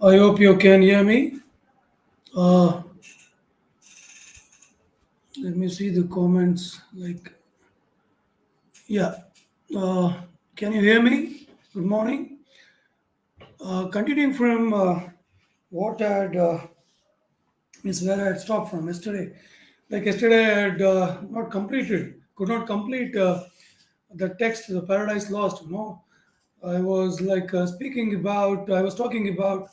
I hope you can hear me. Uh, Let me see the comments. Yeah. Uh, can you hear me? Good morning. Continuing from what I had, is where I had stopped from yesterday. Like yesterday, I had could not complete the text, the Paradise Lost. I was I was talking about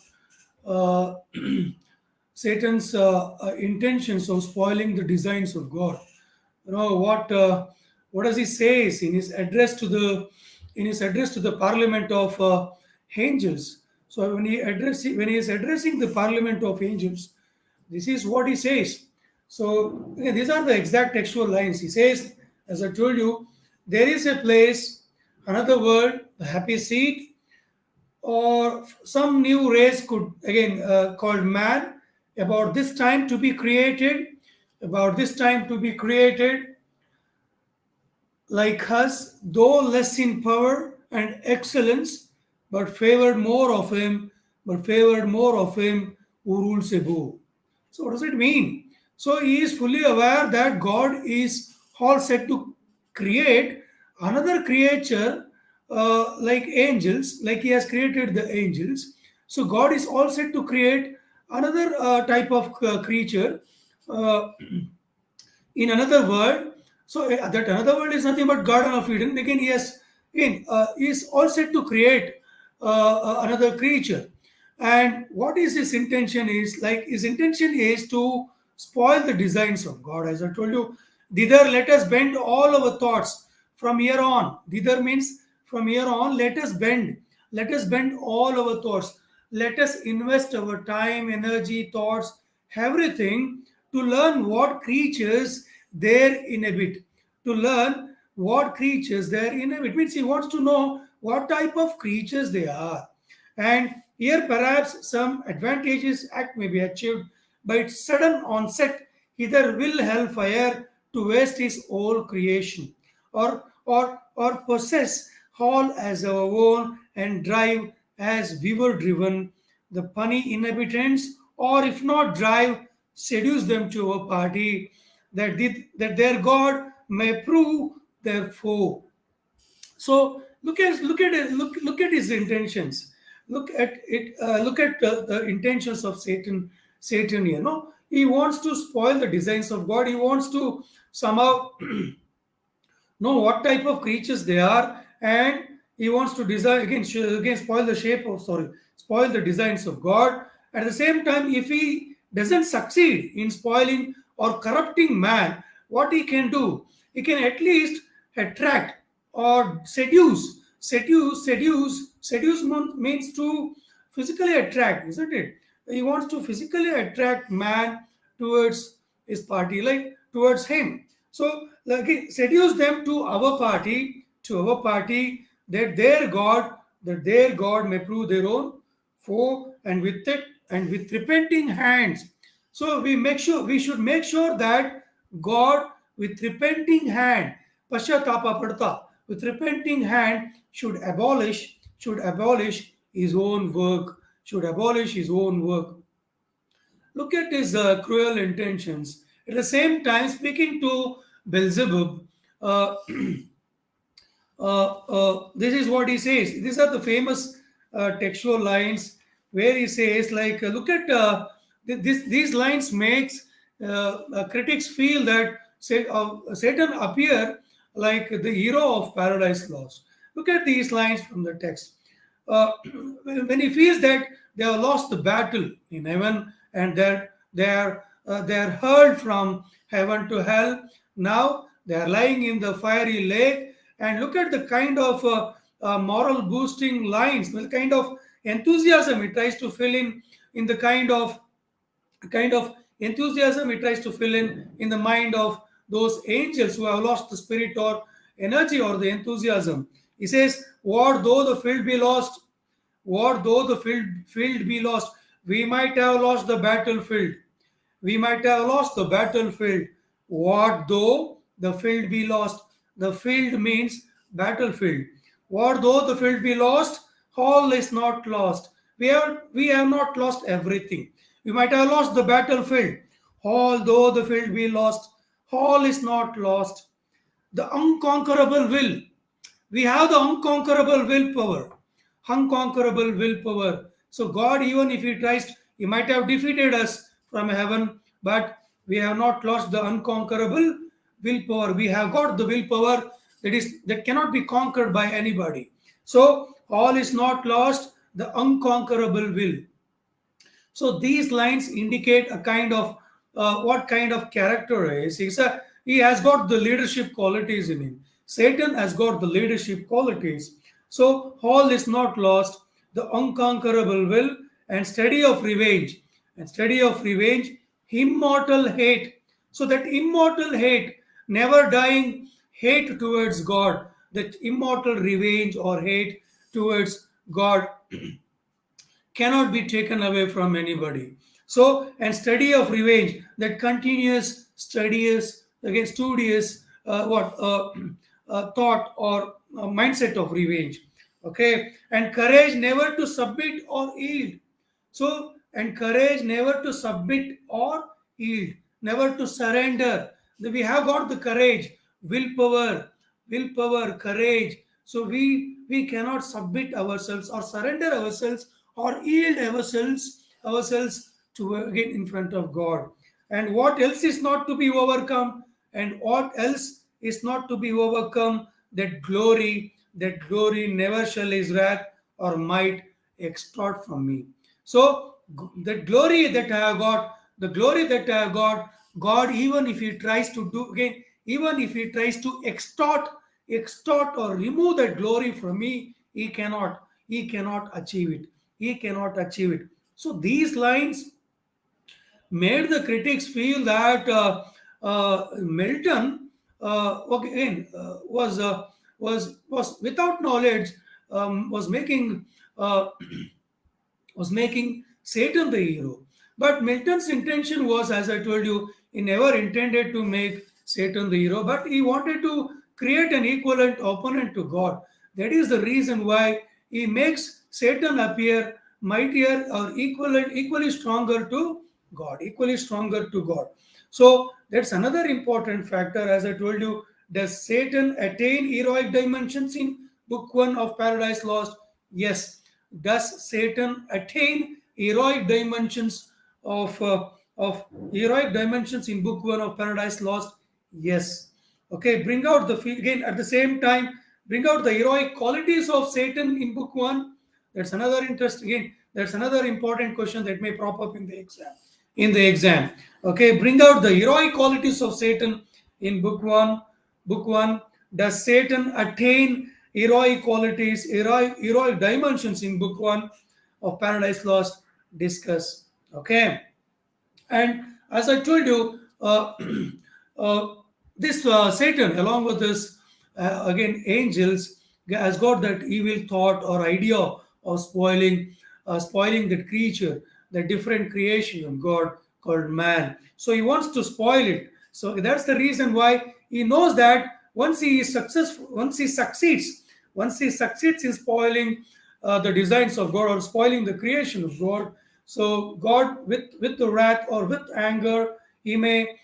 uh, Satan's intentions of spoiling the designs of God. What does he say in his address to the parliament of angels? So when he is addressing the parliament of angels, this is what he says. So again, these are the exact textual lines. He says, as I told you, there is a place, another world, the happy seat, or some new race could again called man, about this time to be created, about this time to be created, like us, though less in power and excellence, but favored more of him who rules above. So what does it mean? So he is fully aware that God is all set to create another creature, like angels, like he has created the angels. So God is all set to create another type of creature, uh, in another world. So that another world is nothing but Garden of Eden. Again, he is all set to create another creature. And what is his intention is, like, his intention is to spoil the designs of God. As I told you, thither let us bend all our thoughts from here on. Thither means from here on, let us bend all our thoughts. Let us invest our time, energy, thoughts, everything, to learn what creatures there inhabit. To learn what creatures there inhabit means he wants to know what type of creatures they are. And here perhaps some advantageous act may be achieved by its sudden onset, either will hellfire to waste his whole creation, or possess all as our own and drive as we were driven the puny inhabitants, or if not drive, seduce them to our party, that their God may prove their foe. So look at his intentions. Look at it. Look at the intentions of Satan. He wants to spoil the designs of God. He wants to somehow know what type of creatures they are, and he wants to design again spoil the spoil the designs of God. At the same time, if he doesn't succeed in spoiling or corrupting man, what he can do, he can at least attract or means to physically attract, isn't it? He wants to physically attract man towards his party, like towards him. So, like, seduce them to our party, that their God may prove their own foe, and with repenting hands. So we should make sure that God, with repenting hand, Pashyatapa Padta, with repenting hand, should abolish his own work, should abolish his own work. Look at his cruel intentions. At the same time, speaking to Beelzebub, uh, this is what he says. These are the famous textual lines where he says, like, look at these lines makes critics feel that Satan appear like the hero of Paradise Lost. Look at these lines from the text. uh, when he feels that they have lost the battle in heaven, and that they are hurled from heaven to hell. Now they are lying in the fiery lake. And look at the kind of moral boosting lines, the kind of enthusiasm it tries to fill in the kind of enthusiasm it tries to fill in the mind of those angels who have lost the spirit or energy or the enthusiasm. He says, what though the field be lost, what though the field be lost, we might have lost the battlefield, we might have lost the battlefield. What though the field be lost? The field means battlefield. What though the field be lost? All is not lost. we have not lost everything. We might have lost the battlefield. Although the field be lost, all is not lost. The unconquerable will. We have the unconquerable willpower. Unconquerable willpower. So God, even if He tries, He might have defeated us from heaven, but we have not lost the unconquerable willpower. We have got the willpower that cannot be conquered by anybody. So all is not lost, the unconquerable will. So these lines indicate a kind of what kind of character is. He has got the leadership qualities in him. Satan has got the leadership qualities. So all is not lost. The unconquerable will and study of revenge. And study of revenge, immortal hate. So that immortal hate, never dying hate towards God, that immortal revenge or hate towards God cannot be taken away from anybody. So, and study of revenge, that continuous, studious, again, studious, thought or mindset of revenge. Okay, and courage never to submit or yield. So, and courage never to submit or yield, never to surrender. We have got the courage, willpower, courage. So we cannot submit ourselves or surrender ourselves or yield ourselves to again in front of God. And what else is not to be overcome? And what else is not to be overcome? That glory never shall his wrath or might extort from me. So the glory that I have got, the glory that I have got, God, even if He tries to do again, even if He tries to extort or remove that glory from me, He cannot achieve it. He cannot achieve it. So these lines made the critics feel that Milton again was without knowledge, uh, was making Satan the hero. But Milton's intention was, as I told you, he never intended to make Satan the hero, but he wanted to create an equivalent opponent to God. That is the reason why he makes Satan appear mightier or equally stronger to God, equally stronger to God. So that's another important factor. As I told you, does Satan attain heroic dimensions in Book 1 of Paradise Lost? Yes. Does Satan attain heroic dimensions of heroic dimensions in Book 1 of Paradise Lost? Yes. Okay, bring out again at the same time, bring out the heroic qualities of Satan in Book 1. That's another interest again. That's another important question that may prop up in the exam. Okay, bring out the heroic qualities of Satan in Book 1. Book 1. Does Satan attain heroic qualities, heroic dimensions in Book 1 of Paradise Lost? Discuss. Okay. And as I told you, uh, this Satan, along with this, again, angels, has got that evil thought or idea of spoiling that creature, the different creation of God called man. So he wants to spoil it. So that's the reason why he knows that once he is successful, once he succeeds in spoiling the designs of God or spoiling the creation of God, so God, with the wrath or with anger, he may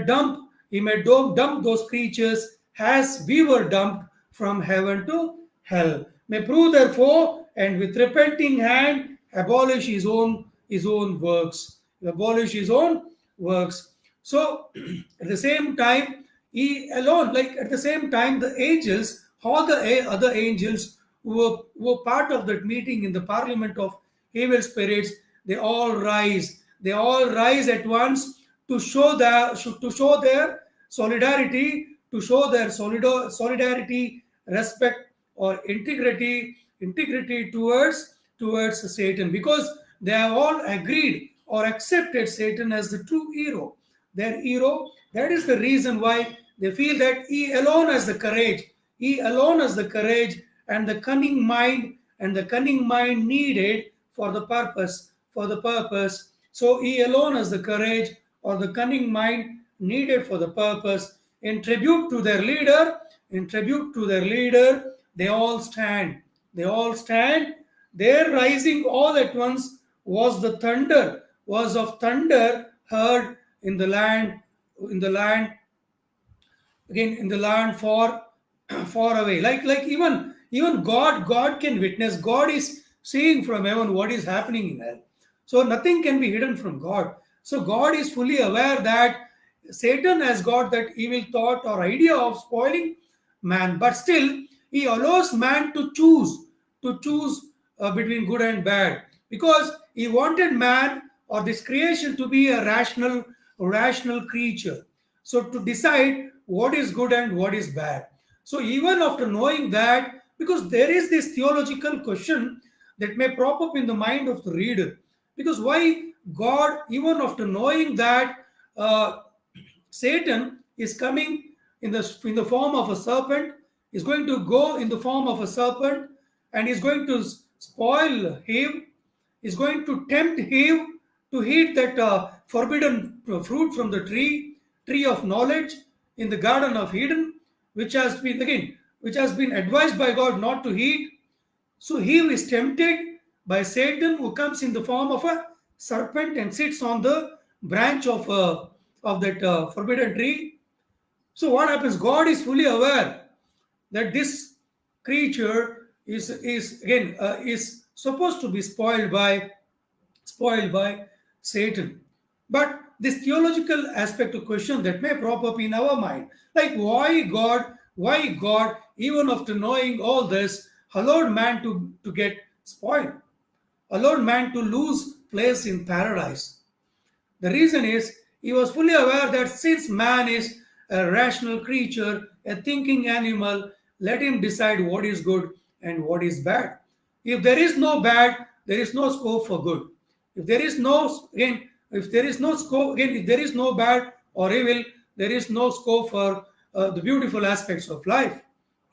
dump those creatures as we were dumped from heaven to hell. May prove therefore, and with repenting hand abolish his own works. Abolish his own works. So at the same time, he alone, like at the same time, the angels, all the other angels who were part of that meeting in the parliament of evil spirits, they all rise. They all rise at once to show their solidarity, solidarity, respect, or integrity towards Satan, because they have all agreed or accepted Satan as the true hero, their hero. That is the reason why they feel that he alone has the courage and the cunning mind needed for the purpose. So he alone has the courage or the cunning mind needed for the purpose. In tribute to their leader, they all stand. They all stand Their rising all at once was the thunder, was of thunder heard in the land again in the land far far away. Like even God can witness. God is seeing from heaven what is happening in hell. So nothing can be hidden from God. So God is fully aware that Satan has got that evil thought or idea of spoiling man, but still he allows man to choose between good and bad, because he wanted man or this creation to be a rational creature, so to decide what is good and what is bad. So even after knowing that, because there is this theological question that may prop up in the mind of the reader, because why God, even after knowing that uh, Satan is coming in the form of a serpent, is going to go in the form of a serpent, and is going to spoil Eve, is going to tempt Eve to eat that forbidden fruit from the tree of knowledge in the Garden of Eden, which has been advised by God not to eat. So Eve is tempted by Satan, who comes in the form of a serpent and sits on the branch of that forbidden tree. So what happens? God is fully aware that this creature is supposed to be spoiled by Satan. But this theological aspect of question that may prop up in our mind, like why God, even after knowing all this, allowed man to get spoiled, allowed man to lose place in paradise. The reason is he was fully aware that since man is a rational creature, a thinking animal, let him decide what is good and what is bad. If there is no bad, there is no scope for good. If there is no again, if there is no scope again, if there is no bad or evil, there is no scope for the beautiful aspects of life,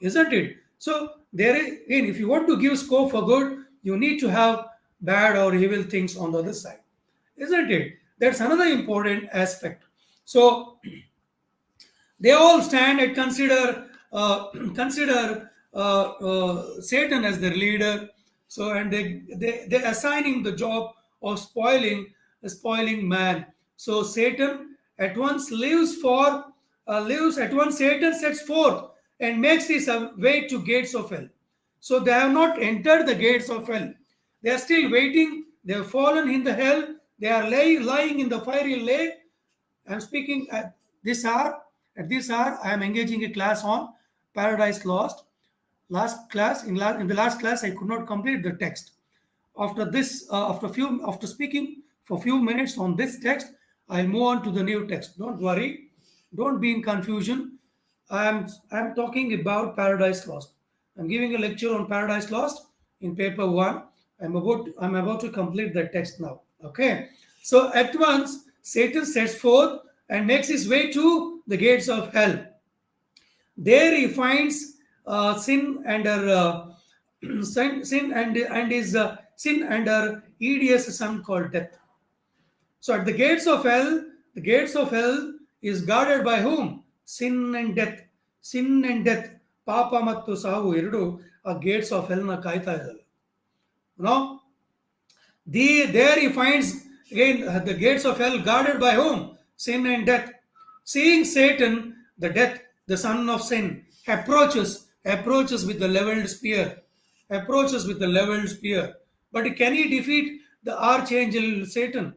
isn't it? So there is, again, if you want to give scope for good, you need to have bad or evil things on the other side, isn't it? That's another important aspect. So they all stand and consider Satan as their leader. So and they assigning the job of spoiling man. So Satan at once lives at once. Satan sets forth and makes his way to gates of hell. So they have not entered the gates of hell. They are still waiting. They have fallen in the hell. They are lying in the fiery lake. I'm speaking at this hour. At this hour, I am engaging a class on Paradise Lost. In the last class, I could not complete the text. After this, after speaking for few minutes on this text, I'll move on to the new text. Don't worry, don't be in confusion. I'm talking about Paradise Lost. I'm giving a lecture on Paradise Lost in paper one. I'm about to complete the text now. Okay. So at once Satan sets forth and makes his way to the gates of hell. There he finds sin and her sin and her hideous son called death. So at the gates of hell is guarded by whom? Sin and death. Sin and death. ಪಾಪ ಮತ್ತು ಸಾವು ಎರಡು ಆ Gates of ಹೆಲ್ನ ಕಾಯ್ತಾ ಇದ್ದಾವೆ. No? There he finds again the gates of hell guarded by whom? Sin and death. Seeing Satan, the son of sin, approaches with the leveled spear. Approaches with the leveled spear. But can he defeat the archangel Satan,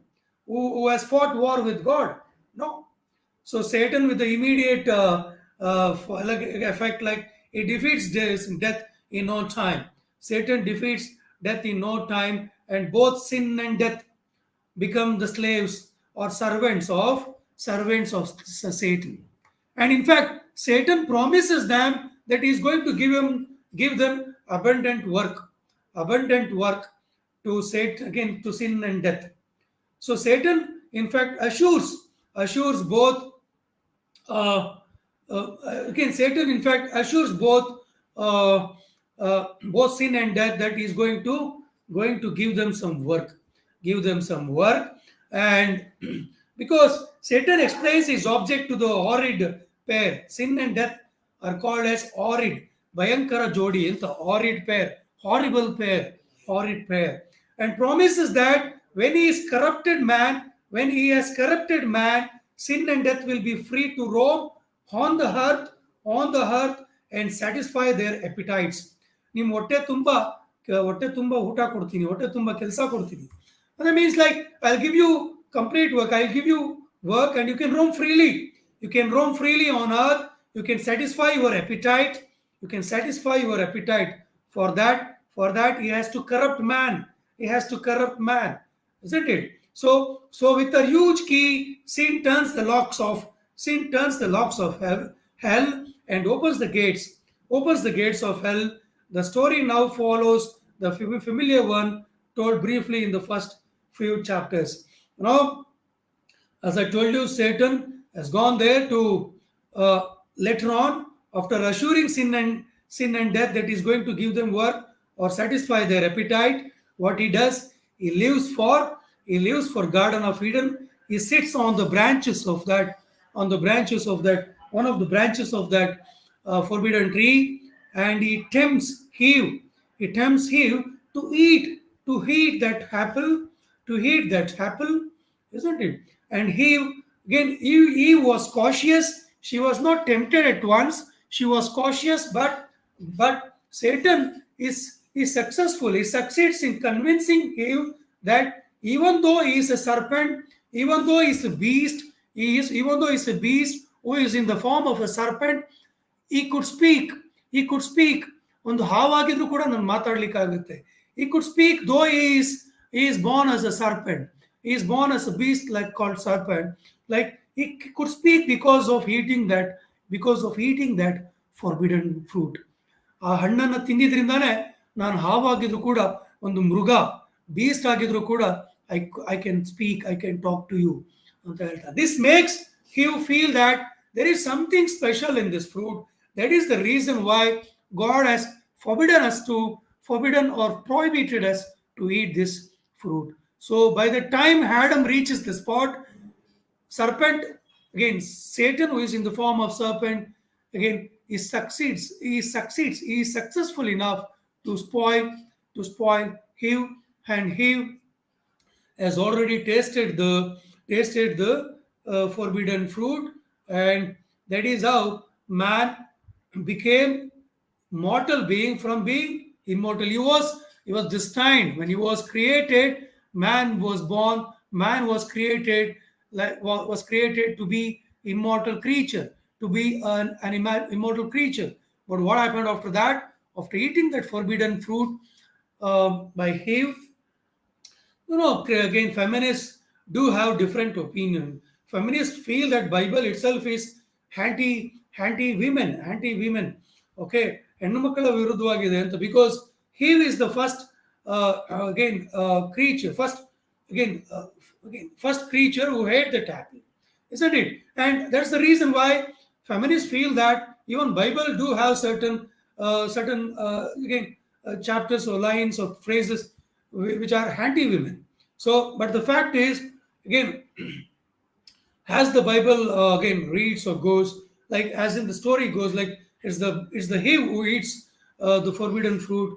who has fought war with God? No. So Satan, with the immediate effect, like he defeats death in no time. Satan defeats death in no time, and both sin and death become the slaves or servants of Satan. And in fact, Satan promises them that he is going to give them abundant work to sin and death. So Satan, in fact, assures both. Uh, Satan, in fact, assures both sin and death that he is going to give them some work, and because Satan explains his object to the horrid pair. Sin and death are called as horrid, Bhayankara Jodi, the horrid pair, horrible pair. or in prayer, and promises that when he has corrupted man, sin and death will be free to roam on the earth, on the earth, and satisfy their appetites. ನಿಮ್ಮ ಹೊಟ್ಟೆ ತುಂಬ ಊಟ ಕೊಡ್ತೀನಿ, ಹೊಟ್ಟೆ ತುಂಬ ಕೆಲಸ ಕೊಡ್ತೀನಿ. And that means like I'll give you complete work. I'll give you work and you can roam freely. You can roam freely on earth. You can satisfy your appetite. You can satisfy your appetite. For that, he has to corrupt man. He has to corrupt man, isn't it? So with a huge key, sin turns the locks of hell and opens the gates of hell. The story now follows the familiar one told briefly in the first few chapters. You know, as I told you, Satan has gone there to later on, after assuring sin and death that is going to give them work or satisfy their appetite. What he does, he lives for Garden of Eden. He sits on the branches of that, one of the branches of that forbidden tree, and he tempts Eve. He tempts Eve to eat that apple, isn't it? And Eve was cautious. She was not tempted at once. She was cautious, but Satan is successful. He succeeds in convincing Eve that even though he is a serpent, even though he is a beast, even though he is a beast who is in the form of a serpent, he could speak. He could speak. ಒಂದು ಹಾವಾಗಿದ್ರು ಕೂಡ ನಾನು ಮಾತಾಡ್ಲಿಕ್ಕಾಗುತ್ತೆ. He could speak though he is born as a serpent. He is born as a beast like called serpent. Like he could speak because of eating that forbidden fruit. ಆ ಹಣ್ಣನ್ನು ತಿಂದಿದ್ರಿಂದಾನೆ ನಾನು ಹಾವಾಗಿದ್ರು ಕೂಡ ಒಂದು ಮೃಗ beast ಆಗಿದ್ರು ಕೂಡ I can speak, I can talk to you ಅಂತ ಹೇಳ್ತಾರೆ. This makes you feel that there is something special in this fruit. That is the reason why God has forbidden or prohibited us to eat this fruit. So by the time Adam reaches the spot, serpent, again Satan, who is in the form of serpent, again he succeeds. He is successful enough to spoil Eve, and Eve has already tasted the forbidden fruit, and that is how man became mortal being from being immortal. He was destined when he was created. Man was born. Man was created to be immortal creature, to be an immortal creature. But what happened after that? After eating that forbidden fruit by Eve, again, feminists do have different opinion. Feminists feel that Bible itself is anti-women. Okay, ಹೆಣ್ಣು ಮಕ್ಕಳ ವಿರುದ್ಧವಾಗಿದೆ ಅಂತ, because Eve is the first creature, first creature who ate that apple, isn't it? And that's the reason why feminists feel that even Bible do have certain chapters or lines or phrases which are anti-women. So, but the fact is, again, as the Bible reads or goes, like as in the story goes, like it's the Eve who eats the forbidden fruit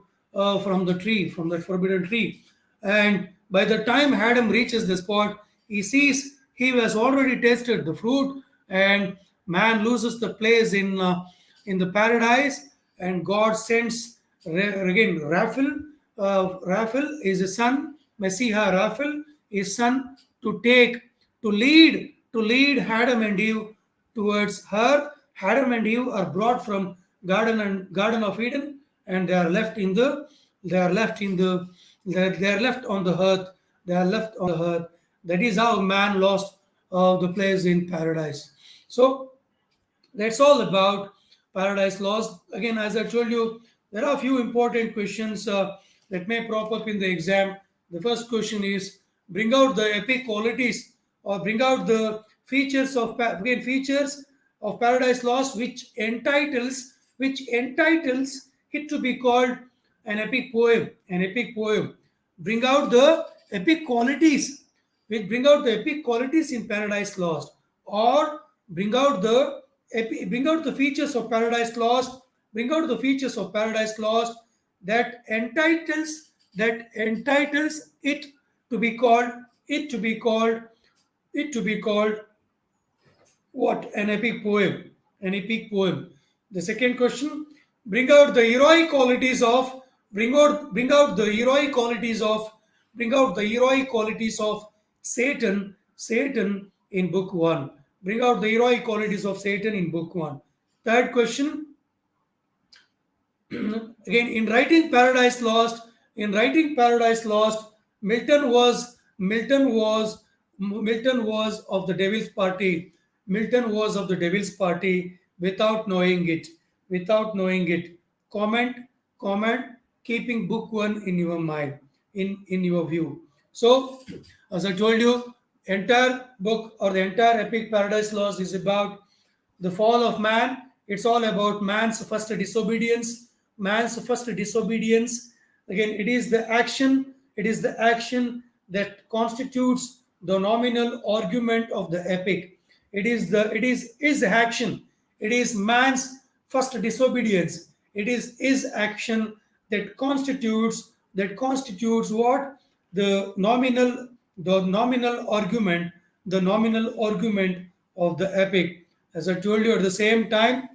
from that forbidden tree. And by the time Adam reaches the spot, he sees Eve has already tasted the fruit, and man loses the place in the paradise, and God sends Raphael. Raphael is a son, Messiah Raphael, his son, to lead Adam and Eve towards her. Adam and Eve are brought from Garden of Eden, and they are left on the earth. They are left on the earth. That is how man lost the place in paradise. So that's all about paradise lost. Again, as I told you, there are a few important questions that may crop up in the exam. The first question is, bring out the epic qualities or bring out the features of paradise lost which entitles it to be called an epic poem. Bring out the epic qualities in paradise lost, or bring out the features of paradise lost that entitles that entitles it to be called it to be called it to be called what? An epic poem. An epic poem. The second question: bring out the heroic qualities of bring out the heroic qualities of bring out the heroic qualities of Satan in book one. Bring out the heroic qualities of Satan in book one. Third question: again, in writing Paradise Lost, Milton was of the devil's party. Milton was of the devil's party without knowing it. Without knowing it. Comment, comment, keeping book one in your mind, in your view. So, as I told you, entire book or the entire epic Paradise Lost is about the fall of man. It's all about man's first disobedience. Man's first disobedience. Again, it is the action that constitutes the nominal argument of the epic. It is his action. It is man's first disobedience. It is his action that constitutes what? The nominal argument of the epic. As I told you, at the same time,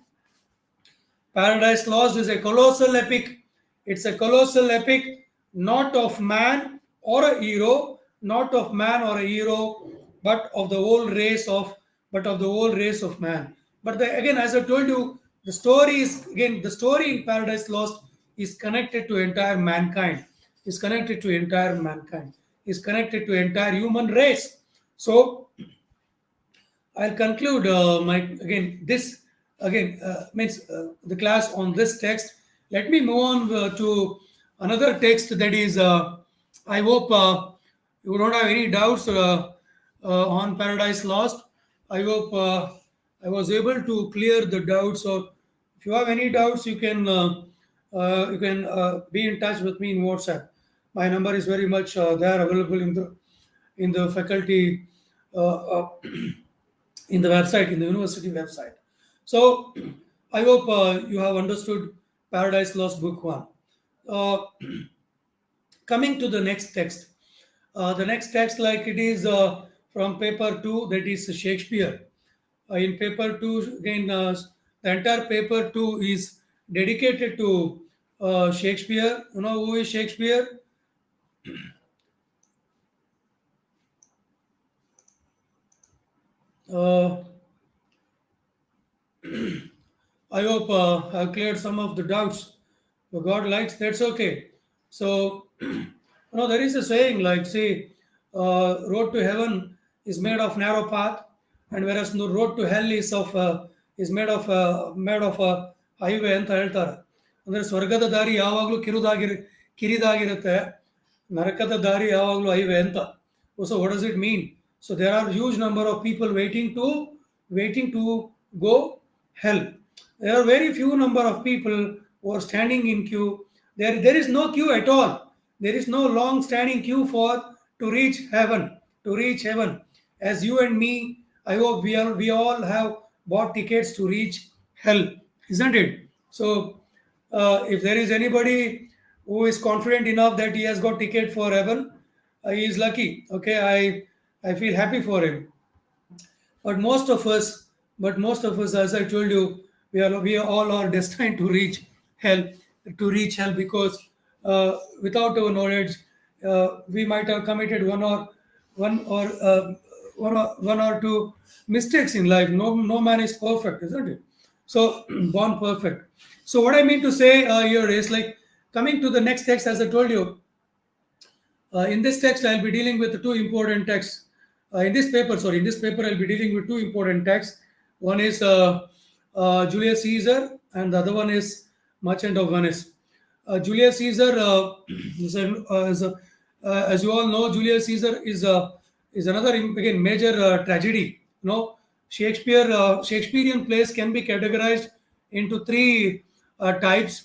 Paradise Lost is a colossal epic. It's a colossal epic, not of man or a hero, not of man or a hero, but of the whole race of man. But again, as I told you, the story in Paradise Lost is connected to entire mankind. Is connected to entire mankind. Is connected to entire human race. So I'll conclude my again this again means the class on this text. Let me move on to another text that is. I hope you don't have any doubts on Paradise Lost. I hope I was able to clear the doubts. So if you have any doubts, you can be in touch with me in WhatsApp. My number is very much there available in the faculty. In the website, in the university website. So I hope you have understood Paradise Lost Book 1. Uh, Coming to the next text. The next text, like it is from paper 2, that is Shakespeare. In paper 2, again, the entire paper 2 is dedicated to Shakespeare. You know who is Shakespeare? Uh, I hope I've cleared some of the doubts. If God likes, that's okay. So, there is a saying like, see, road to heaven is made of narrow path, and whereas the road to hell is made of a highway ಅಂತ ಹೇಳ್ತಾರೆ. ಅಂದರೆ ಸ್ವರ್ಗದ ದಾರಿ ಯಾವಾಗಲೂ ಕಿರಿದಾಗಿರುತ್ತೆ, ನರಕದ ದಾರಿ ಯಾವಾಗಲೂ highway ಅಂತ. So what does it mean? So there are huge number of people waiting to go hell. There are very few number of people who are standing in queue. There is no queue at all. There is no long standing queue for to reach heaven. To reach heaven, as you and me, I hope we all have bought tickets to reach hell, isn't it? So if there is anybody who is confident enough that he has got ticket for heaven, he is lucky. Okay, I feel happy for him. But most of us, as I told you, we all are destined hell, to reach hell because without our knowledge, we might have committed one or two mistakes in life. No man is perfect, isn't it? So born perfect. So what I mean to say here is like coming to the next text, as I told you, in this text, I'll be dealing with two important texts. In this paper, I'll be dealing with two important texts. One is Julius Caesar, and the other one is Merchant of Venice. Julius Caesar, as you all know, Julius Caesar is another again major tragedy. Shakespearean plays can be categorized into three types.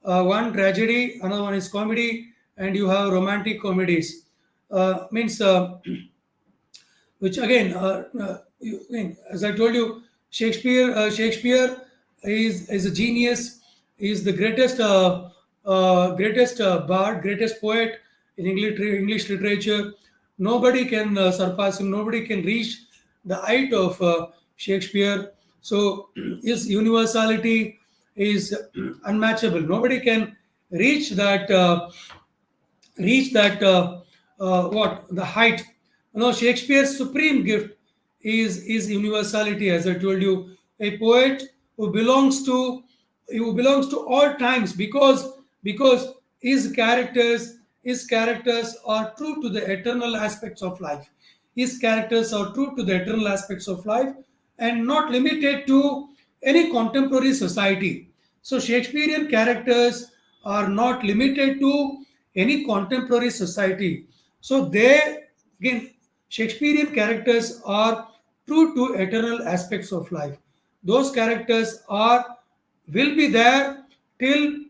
One tragedy, another one is comedy, and you have romantic comedies. Means which again, as I told you, Shakespeare is a genius. He is the greatest greatest bard, greatest poet in English literature. Nobody can surpass him. Nobody can reach the height of Shakespeare. So his universality is unmatchable. Nobody can reach that what the height. Shakespeare's supreme gift is universality. As I told you, a poet who belongs to all times, because his characters are true to the eternal aspects of life. His characters are true to the eternal aspects of life, and not limited to any contemporary society. So Shakespearean characters are not limited to any contemporary society. So they, again, Shakespearean characters are true to eternal aspects of life. Those characters are will be there till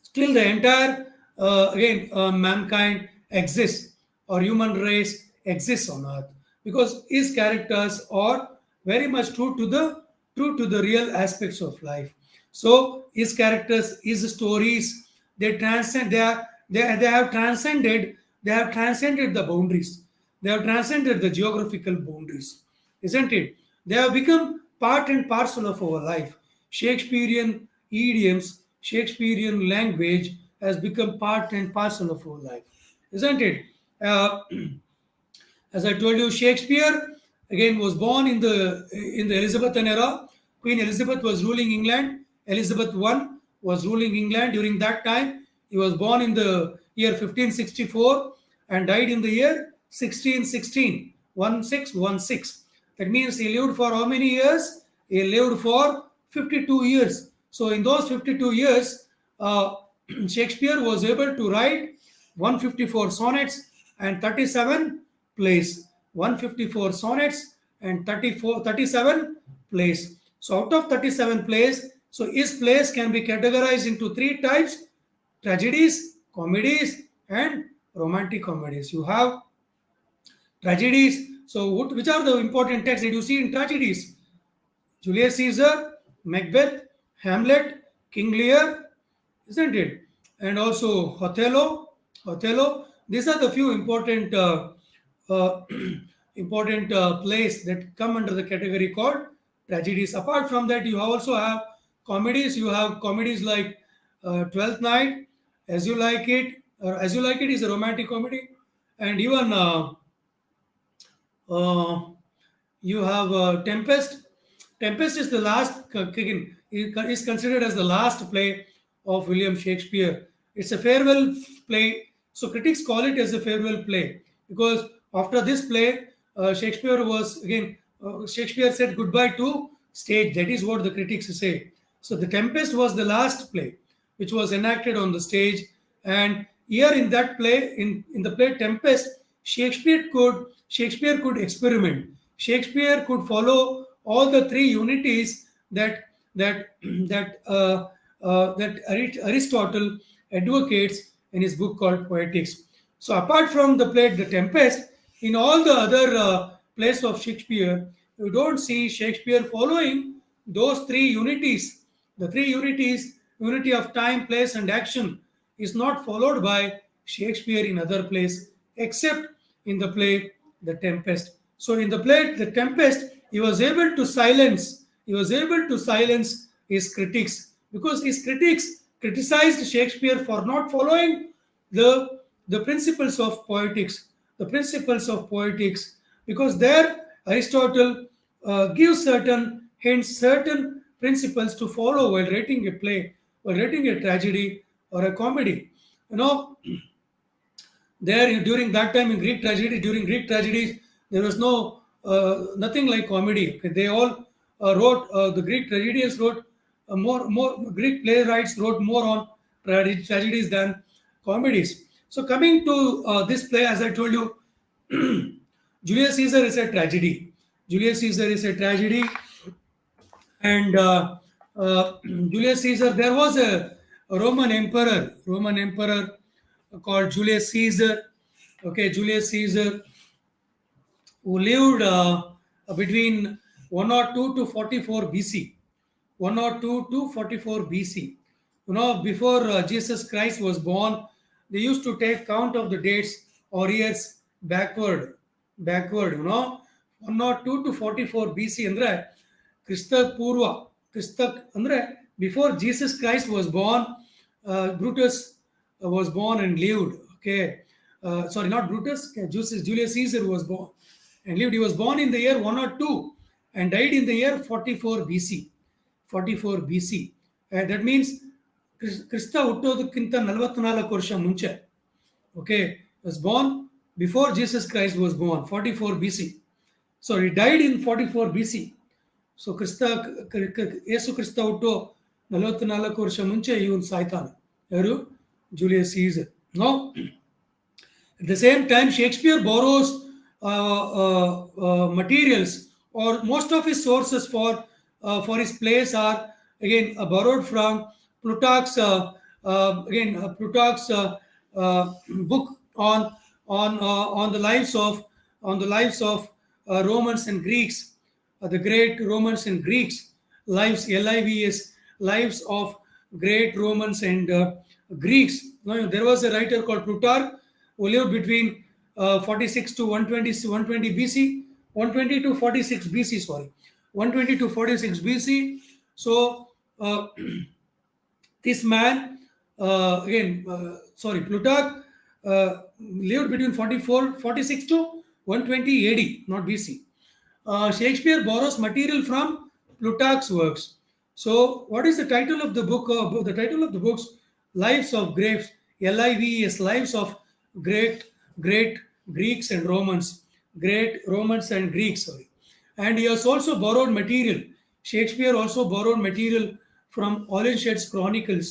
still the entire mankind exists, or human race exists on earth, because his characters are very much true to the real aspects of life. So his characters, his stories, they transcend they have transcended the boundaries. They have transcended the geographical boundaries, isn't it? They have become part and parcel of our life. Shakespearean idioms, Shakespearean language has become part and parcel of our life, isn't it? Uh, as I told you, Shakespeare again was born in the Elizabethan era. Queen Elizabeth was ruling England. Elizabeth I was ruling England during that time. He was born in the year 1564 and died in the year 1616, 1616. That means he lived for how many years? He lived for 52 years. So in those 52 years, Shakespeare was able to write 154 sonnets and 37 plays. 154 sonnets and 37 plays. So out of 37 plays, so his plays can be categorized into three types: tragedies, comedies, and romantic comedies. You have tragedies. So which are the important texts that you see in tragedies? Julius Caesar, Macbeth, Hamlet, King Lear, isn't it? And also Othello. Othello. These are the few important uh, important plays that come under the category called tragedies. Apart from that, you also have comedies. You have comedies like Twelfth Night, As You Like It, or As You Like It is a romantic comedy, and even uh, you have Tempest. Tempest is the last, is considered as the last play of William Shakespeare. It's a farewell play. So critics call it as a farewell play, because after this play, Shakespeare said goodbye to stage. That is what the critics say. So the Tempest was the last play which was enacted on the stage. And here in that play, in the play Tempest, Shakespeare could experiment. Shakespeare could follow all the three unities that Aristotle advocates in his book called Poetics. So apart from the play The Tempest, in all the other plays of Shakespeare, you don't see Shakespeare following those three unities. The three unities, unity of time, place, and action, is not followed by Shakespeare in other plays, except in the play The Tempest. So in the play The Tempest, he was able to silence his critics, because his critics criticized Shakespeare for not following the principles of poetics. The principles of poetics, because there Aristotle gives certain hints, certain principles to follow while writing a play, while writing a tragedy or a comedy. You know, there during that time in during Greek tragedies, there was nothing like comedy. Okay, they all wrote the Greek tragedians wrote more Greek playwrights wrote more on tragedies than comedies. So coming to this play, as I told you, Julius Caesar is a tragedy. Julius Caesar is a tragedy, and Julius Caesar. There was a Roman emperor called Julius Caesar. Okay, Julius Caesar, who lived between 102 to 44 BC. 102 to 44 BC. Before Jesus Christ was born, they used to take count of the dates or years backward, 102 to 44 BC andre Krista Purva. Krista andre before Jesus Christ was born, Brutus was born and lived. Okay, sorry, not Brutus. Okay, Julius Caesar was born and lived. He was born in the year 102 and died in the year 44 BC. 44 BC. That means ಕ್ರಿಸ್ತ ಹುಟ್ಟೋದಕ್ಕಿಂತ 44 ವರ್ಷ ಮುಂಚೆ. Okay, was born before Jesus Christ was born, 44 BC. So he died in 44 BC. So Yesu Krista ಹುಟ್ಟು 44 ವರ್ಷ ಮುಂಚೆ ಇವನು ಸಾಯ್ತಾನೆ. ಯಾರು? Julius Caesar. No, at the same time, Shakespeare borrows materials, or most of his sources for his plays are again borrowed from Plutarch's Plutarch's book on the lives of Romans and Greeks, the great Romans and Greeks, lives, LIVS, lives of great Romans and Greeks. There was a writer called Plutarch who lived between 46 to 120 BC, 120 to 46 BC, sorry, 120 to 46 BC. So this man, Plutarch lived between 46 to 120 AD, not BC. Shakespeare borrows material from Plutarch's works. So, what is the title of the book? The title of the book's Lives of Greeks, LIVES, Lives of Great Greeks and Romans, Great Romans and Greeks. Sorry, and he has also borrowed material. Shakespeare also borrowed material from Holinshed's Chronicles,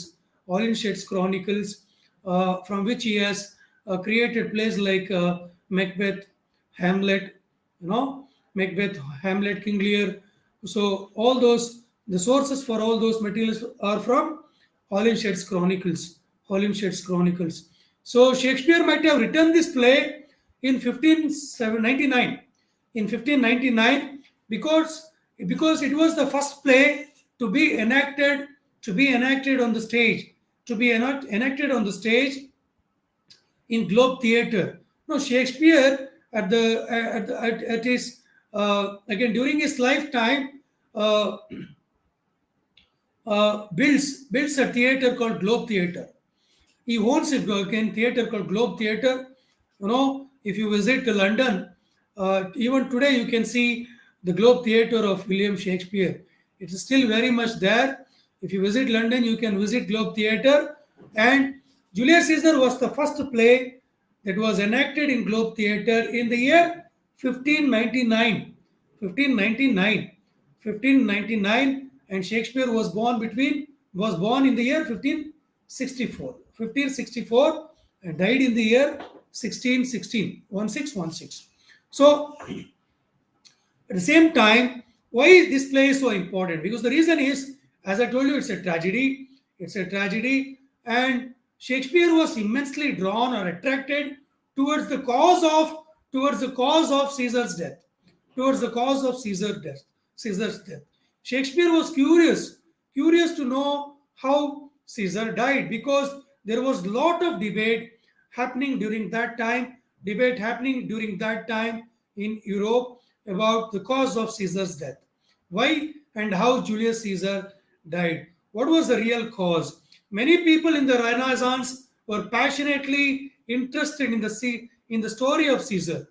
from which he has created plays like Macbeth, Hamlet, Macbeth, Hamlet, King Lear. So all those, the sources for all those materials are from Holinshed's Chronicles. So Shakespeare might have written this play in 1599, because it was the first play to be enacted on the stage, in Globe Theatre. No, Shakespeare at his again during his lifetime builds a theatre called Globe Theatre. He owns a theatre called Globe Theatre. If you visit London, even today you can see the Globe Theatre of William Shakespeare. It is still very much there. If you visit London, you can visit Globe Theatre. And Julius Caesar was the first play that was enacted in Globe Theatre in the year 1599. 1599, and Shakespeare was born in the year 1564, and died in the year 1616. So at the same time, why is this play so important? Because the reason is, as I told you, it's a tragedy, and Shakespeare was immensely drawn or attracted towards the cause of Caesar's death. Caesar's death. Shakespeare was curious to know how Caesar died, because there was a lot of debate happening during that time in Europe about the cause of Caesar's death. Why and how Julius Caesar died. What was the real cause? Many people in the Renaissance were passionately interested in the story of Caesar.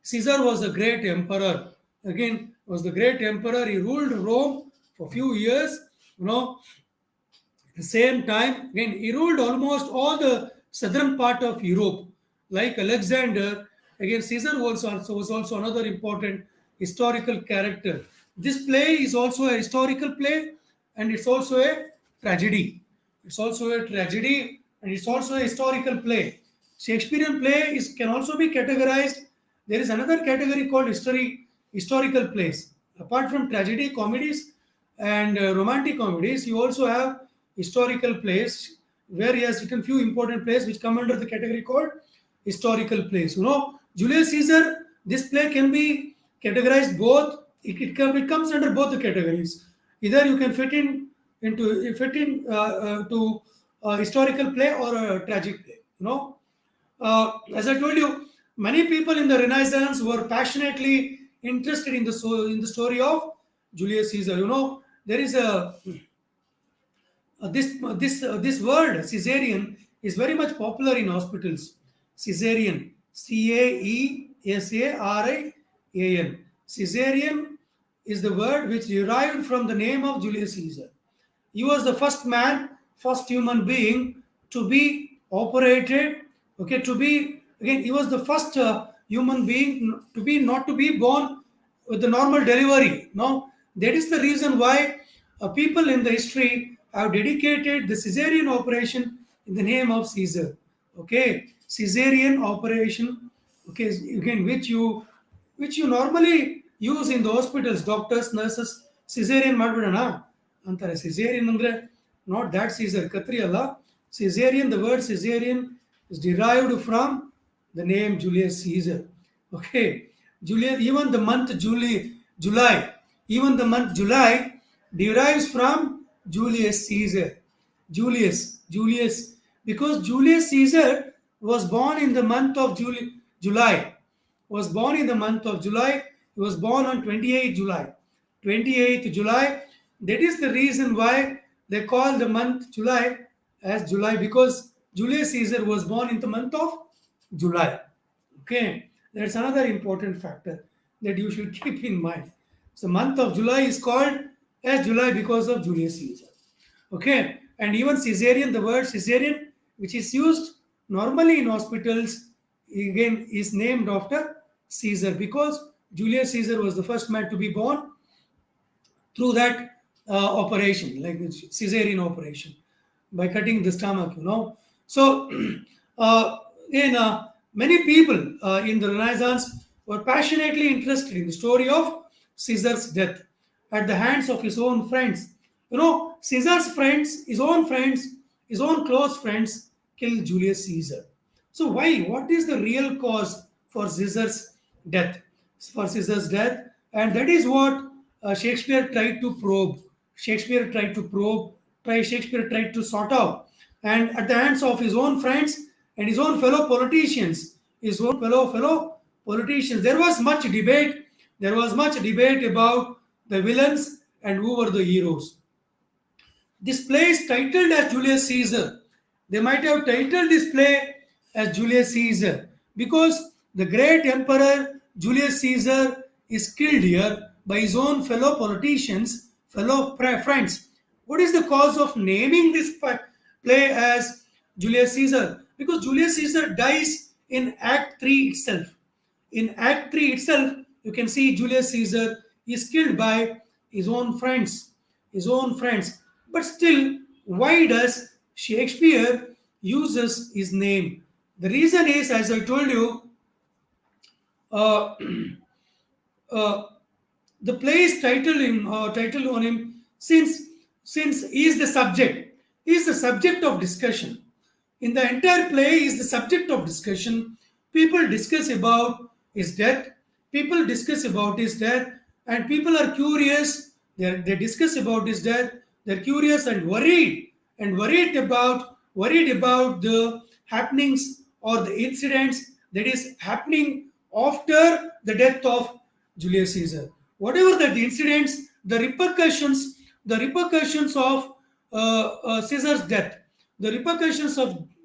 Caesar was a great emperor. Again, was the great emperor. He ruled Rome for a few years. At the same time, again, he ruled almost all the southern part of Europe. Like Alexander, again, Caesar was also another important historical character. This play is also a historical play, and it's also a tragedy. And it's also a historical play. Shakespearean play can also be categorized. There is another category called historical plays. Apart from tragedy comedies and romantic comedies, you also have historical plays, where he has written few important plays which come under the category called historical plays. Julius Caesar, this play can be categorized both. It comes under both the categories. Either you can fit in to a historical play or a tragic play. As I told you, many people in the Renaissance were passionately interested in in the story of Julius Caesar. There is a this word Caesarean is very much popular in hospitals. Caesarean, Caesarian. Caesarean is the word which derived from the name of Julius Caesar. He was the first man, first human being to be operated. Okay, to be again, he was the first human being to be not to be born with the normal delivery. No, that is the reason why people in the history have dedicated the Caesarean operation in the name of Caesar. Okay, Caesarean operation. Okay, again, which you normally use in the hospitals, doctors, nurses, Caesarean ಮಾಡ್ಬಿಡೋಣ ಅಂತಾರೆ. Caesarean ಅಂದ್ರೆ not that Caesar, ಕತ್ರಿ ಅಲ್ಲ. Caesarean, the word Caesarean is derived from the name Julius Caesar. Okay, Julius, even the month July, even the month July derives from Julius Caesar. Julius, because Julius Caesar was born in the month of July, was born in the month of July. He was born on 28th July. 28th July. That is the reason why they call the month July as July, because Julius Caesar was born in the month of July. Okay, that's another important factor that you should keep in mind. So, the month of July is called as July because of Julius Caesar. Okay, and even Caesarean, the word Caesarean, which is used normally in hospitals, again is named after Caesar, because Julius Caesar was the first man to be born through that operation, like the Caesarean operation, by cutting the stomach. So, again, many people in the Renaissance were passionately interested in the story of Caesar's death at the hands of his own friends. Caesar's friends, his own close friends killed Julius Caesar. So why? What is the real cause for Caesar's death? For Caesar's death, and that is what Shakespeare tried to probe. Shakespeare tried to sort out, and at the hands of his own friends and his own fellow politicians, there was much debate. There was much debate about the villains and who were the heroes. This play is titled as Julius Caesar. They might have titled this play as Julius Caesar because the great emperor Julius Caesar is killed here by his own fellow politicians, fellow friends. What is the cause of naming this play as Julius Caesar? Because Julius Caesar dies in Act 3 itself. In Act 3 itself, you can see Julius Caesar is killed by his own friends. But still, why does Shakespeare uses his name? The reason is, as I told you, uh, the play is titled on him since he is the subject. He is the subject of discussion. In the entire play, he is the subject of discussion. People discuss about his death. And people are curious. They discuss about his death. They're curious and worried about the happenings or the incidents that is happening after the death of Julius Caesar. Whatever the incidents, the repercussions of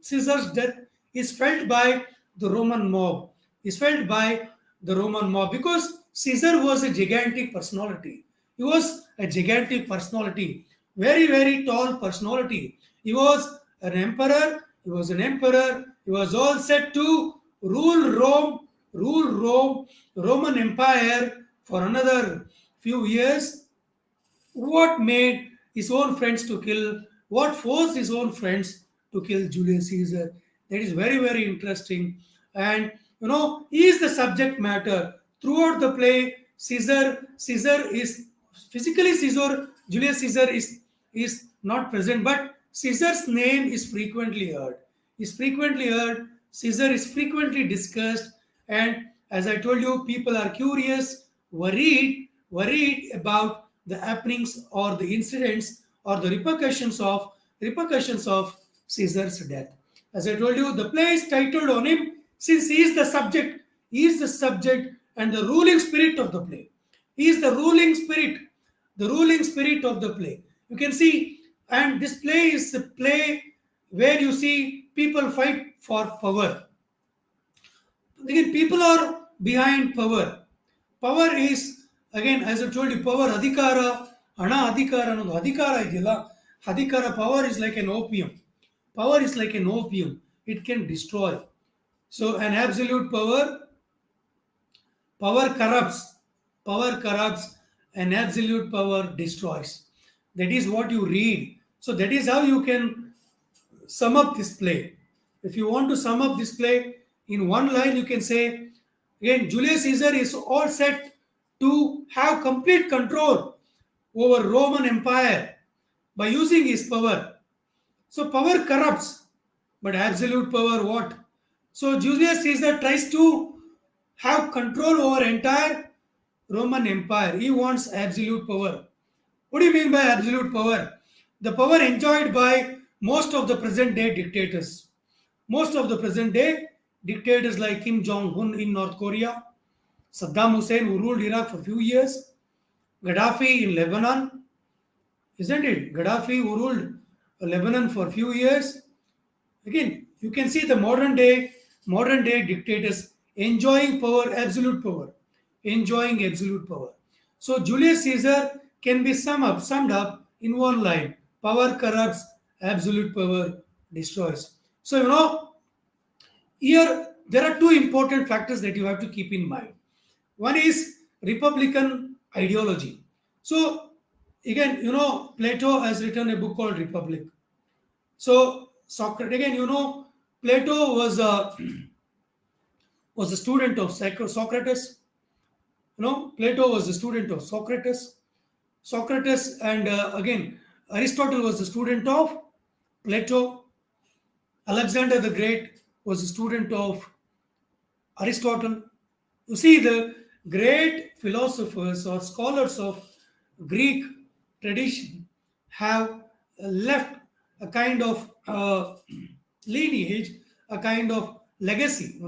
Caesar's death, is felt by the Roman mob. Because Caesar was a gigantic personality. He was a gigantic personality, very, very tall personality. He was an emperor. He was all set to rule Roman Empire for another few years. What made his own friends to kill? What forced his own friends to kill Julius Caesar? That is very, very interesting. And he is the subject matter throughout the play. Julius Caesar is not present, but Caesar's name is frequently heard. Caesar is frequently discussed, and as I told you, people are curious, worried about the happenings or the incidents or the repercussions of Caesar's death. As I told you, the play is titled on him since he is the subject. He is the subject and the ruling spirit of the play. He is the ruling spirit of the play. You can see, and this play is the play where you see people fight for power. Again, people are behind power. Power is, again, as I told you, power, adhikara, hana adhikara, no, adhikara idiyalla. Adhikara, power is like an opium. Power is like an opium. It can destroy. So, an absolute power corrupts. Power corrupts, and absolute power destroys. That is what you read. So, that is how you can sum up this play. If you want to sum up this play in one line, you can say, again, Julius Caesar is all set to have complete control over Roman Empire by using his power. So power corrupts, but absolute power what? So Julius Caesar tries to have control over entire Roman Empire. He wants absolute power. What do you mean by absolute power? The power enjoyed by most of the present day dictators. Most of the present day dictators like Kim Jong Un in North Korea, Saddam Hussein, who ruled Iraq for a few years, Gaddafi in Lebanon, isn't it? Gaddafi, who ruled Lebanon for a few years. Again, you can see the modern day dictators enjoying power, absolute power, enjoying absolute power. So Julius Caesar can be summed up in one line: power corrupts, absolute power destroys. So here there are two important factors that you have to keep in mind. One is Republican ideology. So again, Plato has written a book called Republic. So Socrates, again, Plato was a student of Socrates. Plato was a student of Socrates. Socrates and again, Aristotle was a student of Plato. Alexander the Great was a student of Aristotle. You see, the great philosophers or scholars of Greek tradition have left a kind of lineage, a kind of legacy.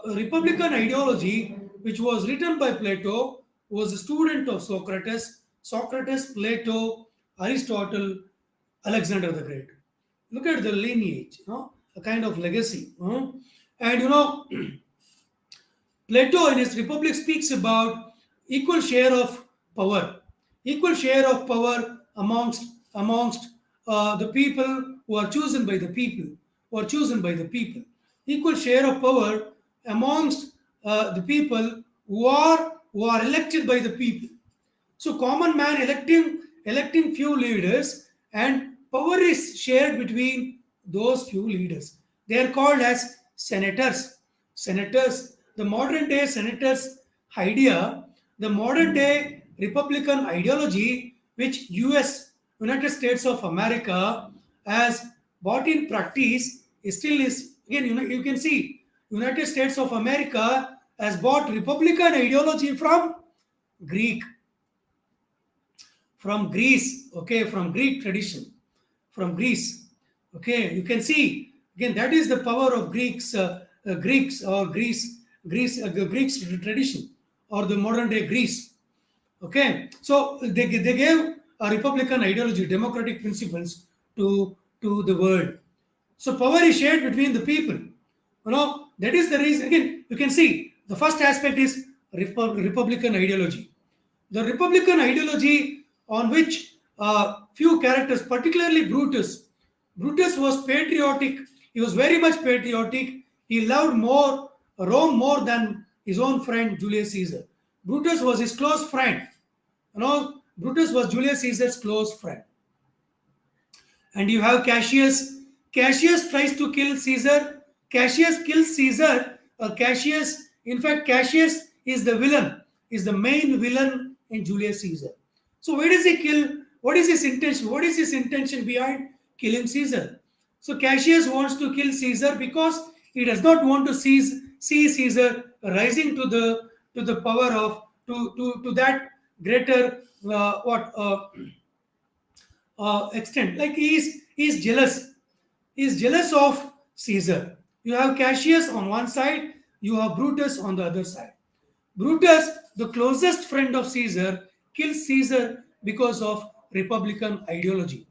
Republican ideology, which was written by Plato, was a student of Socrates. Socrates, Plato, Aristotle, Alexander the Great. Look at the lineage, a kind of legacy. And Plato in his Republic speaks about equal share of power amongst the people who are chosen by the people, equal share of power amongst the people who are elected by the people. So common man electing few leaders, and power is shared between those few leaders. They are called as senators. Senators, the modern day senators idea, the modern day Republican ideology, which United States of America has brought in practice, is again, you can see United States of America has bought Republican ideology from Greek, from Greece, okay, from Greek tradition, from Greece. Okay, you can see again that is the power of Greeks or Greeks tradition or the modern day Greece. Okay, so they gave a Republican ideology, democratic principles to the world. So power is shared between the people. That is the reason. Again, you can see the first aspect is Republican ideology. The Republican ideology on which few characters, particularly Brutus. Brutus was patriotic. He was very much patriotic. He loved Rome more than his own friend Julius Caesar. Brutus was his close friend. Brutus was Julius Caesar's close friend. And you have Cassius. Cassius tries to kill Caesar. Cassius kills Caesar. In fact, Cassius is the villain, is the main villain in Julius Caesar. So where does he kill? What is his intention? What is his intention behind killing Caesar? So Cassius wants to kill Caesar because he does not want to see Caesar rising to the power of to that greater what extent. Like he is jealous. He is jealous of Caesar. You have Cassius on one side, you have Brutus on the other side. Brutus, the closest friend of Caesar, kills Caesar because of republican ideology.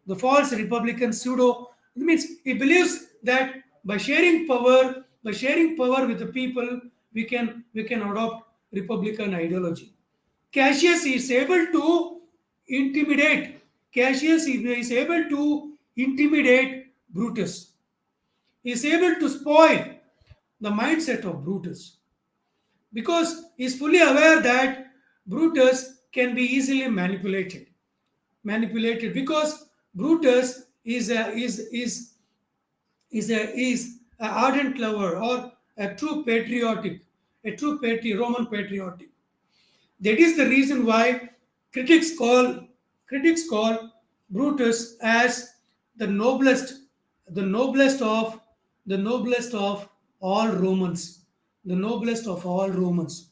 The false republican pseudo, it means he believes that by sharing power with the people, we can adopt republican ideology. Cassius is able to intimidate. Cassius is able to intimidate Brutus. He is able to spoil the mindset of Brutus because he is fully aware that Brutus can be easily manipulated because Brutus is a ardent lover or a true Roman patriotic. That is the reason why critics call critics call Brutus as the noblest, the noblest of the noblest of all Romans, the noblest of all Romans.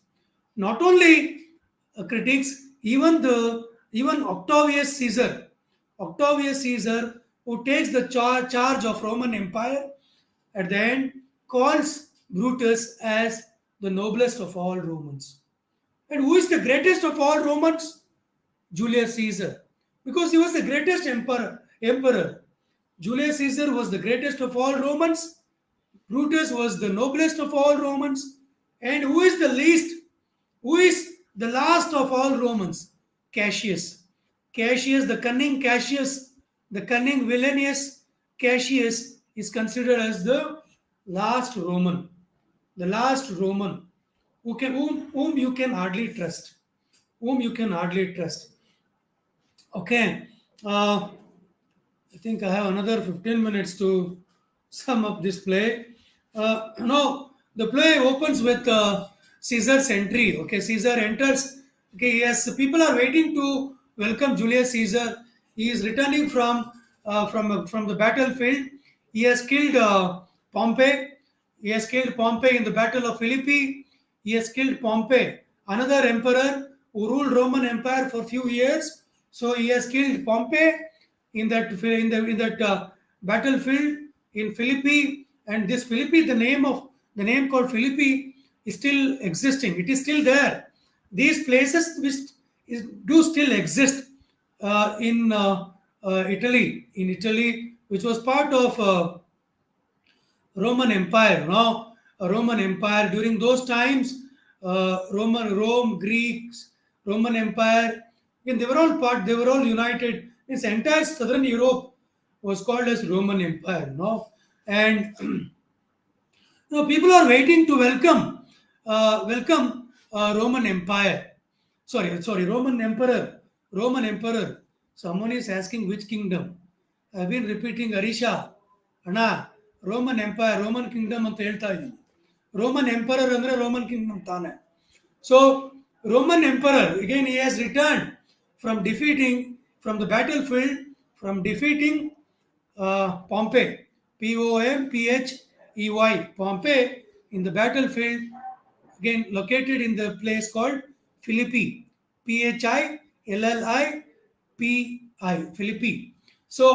Not only critics, even Octavius Caesar, who takes the charge of Roman Empire, at the end calls Brutus as the noblest of all Romans. And who is the greatest of all Romans? Julius Caesar. Because he was the greatest emperor. Julius Caesar was the greatest of all Romans. Brutus was the noblest of all Romans. And who is the least? Who is the last of all Romans? Cassius. Cassius, the cunning villainous Cassius is considered as the last Roman. The last Roman whom you can hardly trust. Whom you can hardly trust. Okay. I think I have another 15 minutes to sum up this play. No, the play opens with Caesar's entry. Okay, Caesar enters. Okay, yes, people are waiting to welcome Julius Caesar. He is returning from the battlefield. He has killed Pompey. He has killed Pompey in the Battle of Philippi. He has killed Pompey, another emperor who ruled Roman Empire for few years. So he has killed Pompey in that battlefield in Philippi, and this Philippi, the name called Philippi is still existing. It is still there. These places do still exist in Italy, which was part of Roman Empire. Now, a Roman Empire during those times, Rome, Greeks, Roman Empire, and they were all part. They were all united. This entire southern Europe was called as Roman Empire. And people are waiting to welcome Roman Empire. Sorry, Roman Emperor. Someone is asking which kingdom. I've been repeating Arisha. ಅಣ್ಣ Roman empire Roman Kingdom ಅಂತ ಹೇಳ್ತಾ ಇದ್ದೀನಿ. Roman emperor ಅಂದ್ರೆ Roman Kingdom ತಾನೆ. So Roman emperor again, he has returned from the battlefield, from defeating Pompey, Pompey, Pompey in the battlefield, again located in the place called Philippi, Philippi. So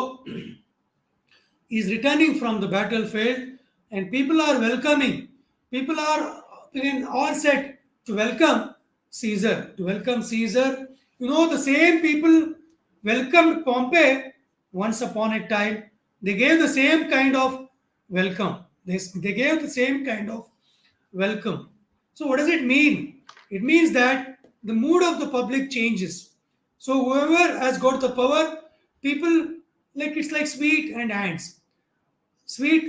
he is returning from the battlefield, and people are welcoming. People are again all set to welcome Caesar. The same people welcomed Pompey once upon a time. They gave the same kind of welcome. They gave the same kind of welcome. So what does it mean? It means that the mood of the public changes. So whoever has got the power, people, it's like sweet and ants. Sweet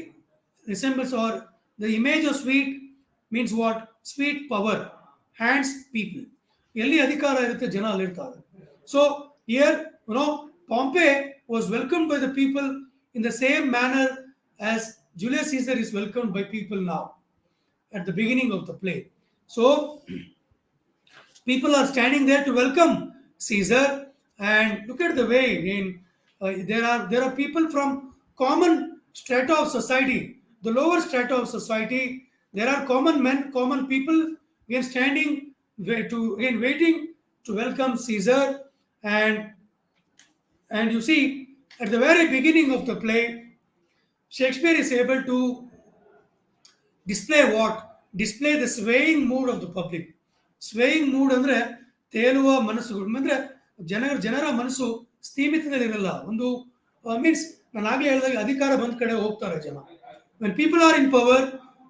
resembles, or the image of sweet means what? Sweet power. Hands, people. ಎಲ್ಲಿ ಅಧಿಕಾರ ಇರುತ್ತೆ ಜನ ಅಲ್ಲಿರ್ತಾರೆ. So here, Pompey was welcomed by the people in the same manner as Julius Caesar is welcomed by people now at the beginning of the play. So people are standing there to welcome Caesar, and look at the way there are people from common strata of society, the lower strata of society. There are common men, common people, again standing waiting to welcome Caesar. And you see, at the very beginning of the play, Shakespeare is able to display what? Display the swaying mood of the public. Swaying mood ಅಂದ್ರೆ ತೇಲುವ ಮನಸ್ಸುಗಳು ಅಂದ್ರೆ ಜನರ ಮನಸ್ಸು ಸ್ಥೀಮಿತದಲ್ಲಿರಲ್ಲ. ಒಂದು means ನಾನು ಆಗಲೇ ಹೇಳಿದಾಗ ಅಧಿಕಾರ ಬಂದ ಕಡೆ ಹೋಗ್ತಾರೆ ಜನ. When people are in power,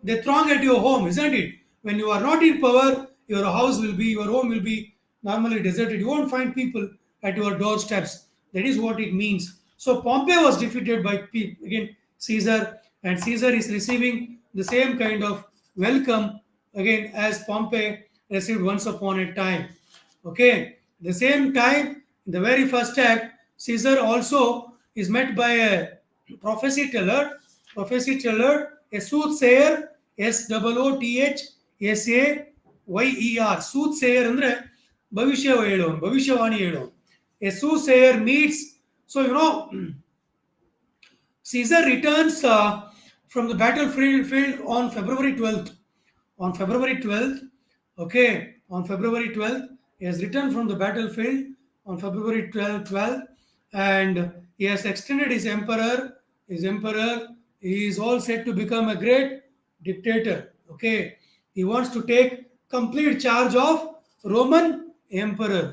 they throng at your home, isn't it? When you are not in power, your home will be normally deserted. You won't find people at your doorsteps. That is what it means. So Pompey was defeated by again Caesar, and Caesar is receiving the same kind of welcome again as Pompey received once upon a time. Okay, at the same time, in the very first act, Caesar also is met by a prophecy teller, a soothsayer, SOOTHSAYER. Soothsayer ಅಂದ್ರೆ ಭವಿಷ್ಯವಾಣಿ ಹೇಳೋನು. A soothsayer meets. So Caesar returns from the battlefield on February 12th. On February 12th, okay, on February 12th, he has returned from the battlefield on February 12th, and he has extended his emperor. He is all set to become a great dictator. Okay, he wants to take complete charge of Roman Empire.